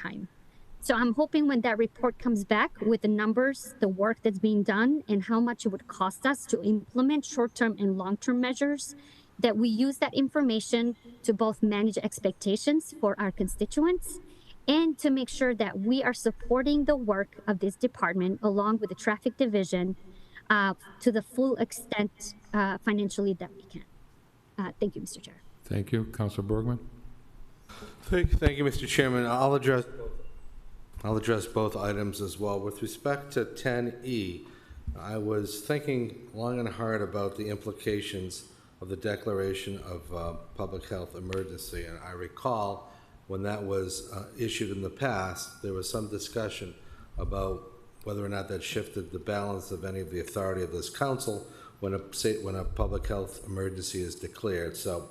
time. So I'm hoping when that report comes back with the numbers, the work that's being done, and how much it would cost us to implement short-term and long-term measures, that we use that information to both manage expectations for our constituents and to make sure that we are supporting the work of this department along with the traffic division to the full extent financially that we can. Thank you, Mr. Chair. Thank you. Councilor Bergman? Thank you, Mr. Chairman. I'll address both items as well. With respect to 10E, I was thinking long and hard about the implications of the declaration of public health emergency. And I recall when that was issued in the past, there was some discussion about whether or not that shifted the balance of any of the authority of this council when a public health emergency is declared. So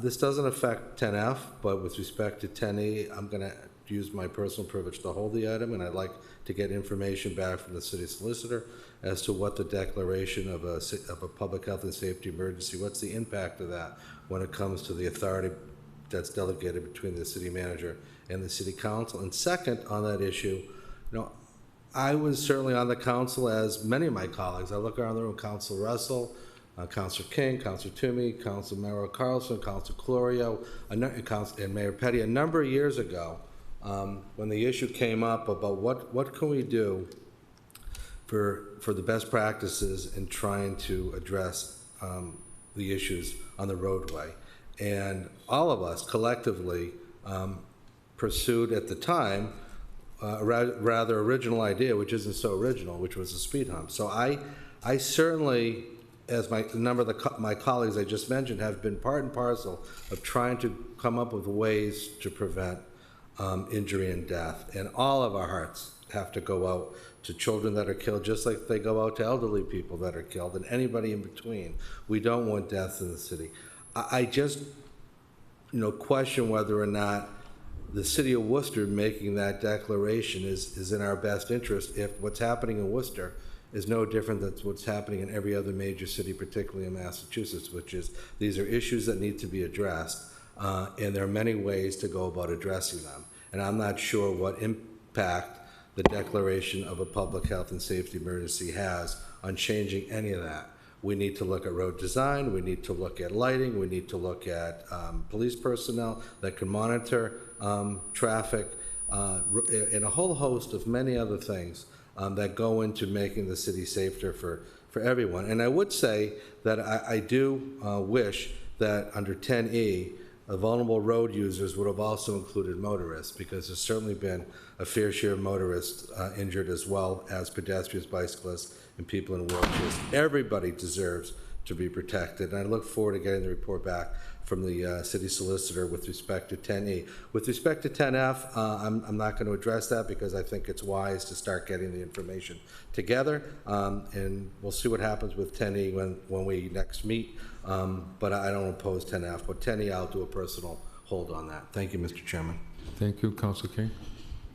this doesn't affect 10F, but with respect to 10E, I'm going to use my personal privilege to hold the item, and I'd like to get information back from the city solicitor as to what the declaration of a public health and safety emergency, what's the impact of that when it comes to the authority that's delegated between the city manager and the city council. And second, on that issue, I was certainly on the council as many of my colleagues. I look around the room, Councilor Russell, Councilor King, Councilor Toomey, Councilor Merrill Carlson, Councilor Clorio, and Mayor Petty. A number of years ago, when the issue came up about what can we do for the best practices in trying to address the issues on the roadway. And all of us collectively pursued at the time a rather original idea, which isn't so original, which was a speed hump. So I certainly, as a number of my colleagues I just mentioned, have been part and parcel of trying to come up with ways to prevent injury and death. And all of our hearts have to go out to children that are killed, just like they go out to elderly people that are killed and anybody in between. We don't want deaths in the city. I just question whether or not the city of Worcester making that declaration is in our best interest if what's happening in Worcester is no different than what's happening in every other major city, particularly in Massachusetts, which is these are issues that need to be addressed, and there are many ways to go about addressing them. And I'm not sure what impact the declaration of a public health and safety emergency has on changing any of that. We need to look at road design, we need to look at lighting, we need to look at police personnel that can monitor traffic, and a whole host of many other things that go into making the city safer for everyone. And I would say that I do wish that under 10E, vulnerable road users would have also included motorists, because there's certainly been a fair share of motorists injured, as well as pedestrians, bicyclists, and people in wheelchairs. Everybody deserves to be protected, and I look forward to getting the report back from the city solicitor with respect to 10E. With respect to 10F, I'm not going to address that because I think it's wise to start getting the information together, and we'll see what happens with 10E when we next meet, but I don't oppose 10F, but 10E I'll do a personal hold on that. Thank you, Mr. Chairman. Thank you, Councilor King.